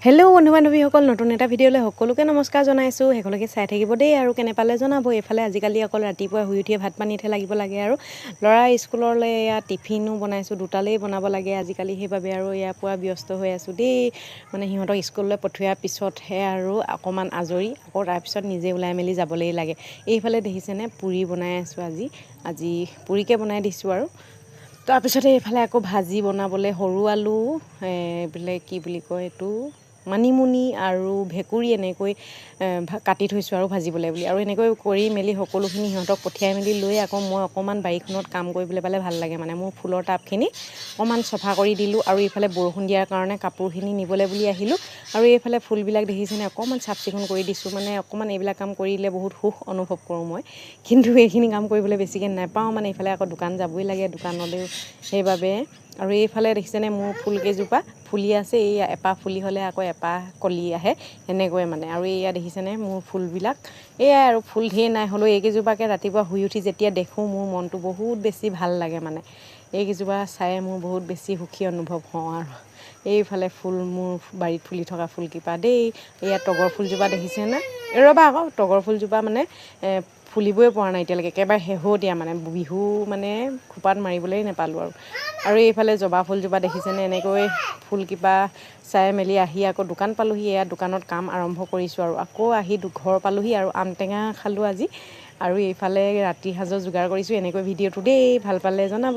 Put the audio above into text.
Hello' বন্ধু বান্ধৱীসকল, নতুন এটা ভিডিঅ'লৈ সকলোকে নমস্কাৰ জনাইছোঁ। সকলোকে চাই থাকিব দেই আৰু কেনে পালে জনাব। এইফালে আজিকালি অকল ৰাতিপুৱা শুই উঠিয়ে ভাত পানীতহে লাগিব লাগে আৰু ল'ৰা স্কুললৈ এয়া টিফিনো বনাইছোঁ, দুটালেই বনাব লাগে আজিকালি, সেইবাবে আৰু ইয়াৰ পৰা ব্যস্ত হৈ আছোঁ দেই। মানে সিহঁতক স্কুললৈ পঠিওৱাৰ পিছতহে আৰু অকণমান আজৰি, আকৌ তাৰপিছত নিজে ওলাই মেলি যাবলেই লাগে। এইফালে দেখিছেনে পুৰি বনাই আছোঁ আজি পুৰিকে বনাই দিছোঁ আৰু তাৰপিছতে এইফালে আকৌ ভাজি বনাবলৈ সৰু আলু, এইফালে কি বুলি কয় এইটো মানিমুনি আৰু ভেকুৰী এনেকৈ কাটি থৈছোঁ আৰু ভাজিবলৈ বুলি। আৰু এনেকৈ কৰি মেলি সকলোখিনি সিহঁতক পঠিয়াই মেলি লৈ আকৌ মই অকণমান বাৰীখনত কাম কৰিবলৈ পালে ভাল লাগে। মানে মোৰ ফুলৰ টাবখিনি অকণমান চফা কৰি দিলোঁ আৰু এইফালে বৰষুণ দিয়াৰ কাৰণে কাপোৰখিনি নিবলৈ বুলি আহিলোঁ। আৰু এইফালে ফুলবিলাক দেখিছেনে অকণমান চাফ চিকুণ কৰি দিছোঁ। মানে অকণমান এইবিলাক কাম কৰিলে বহুত সুখ অনুভৱ কৰোঁ মই, কিন্তু এইখিনি কাম কৰিবলৈ বেছিকৈ নাপাওঁ। মানে এইফালে আকৌ দোকান যাবই লাগে, দোকানলৈও সেইবাবে। আৰু এইফালে দেখিছেনে মোৰ ফুলকেইজোপা ফুলি আছে, এই এপাহ ফুলি হ'লে আকৌ এপাহ কলি আহে, সেনেকৈ মানে। আৰু এয়া দেখিছেনে মোৰ ফুলবিলাক, এয়াই আৰু ফুল ধেৰ নাই হ'লেও এইকেইজোপাকে ৰাতিপুৱা শুই উঠি যেতিয়া দেখোঁ মোৰ মনটো বহুত বেছি ভাল লাগে। মানে এইকেইজোপা চাই মোৰ বহুত বেছি সুখী অনুভৱ হওঁ। আৰু এইফালে ফুল মোৰ বাৰীত ফুলি থকা ফুলকেইপা দেই, এয়া তগৰ ফুলজোপা দেখিছেনে, ৰ'বা আকৌ তগৰ ফুলজোপা মানে ফুলিবই পৰা নাই এতিয়ালৈকে, একেবাৰে শেহতীয়া মানে বিহু মানে খোপাত মাৰিবলৈ নাপালোঁ আৰু এইফালে জবা ফুলজোপা দেখিছেনে, এনেকৈ ফুলকেইপা চাই মেলি আহি আকৌ দোকান পালোঁহি। এয়া দোকানত কাম আৰম্ভ কৰিছোঁ আৰু আকৌ আহি ঘৰ পালোঁহি আৰু আম টেঙা খালোঁ আজি। আৰু এইফালে ৰাতিৰ সাজৰ যোগাৰ কৰিছোঁ। এনেকৈ ভিডিঅ'টো দেই ভাল পালে জনাব।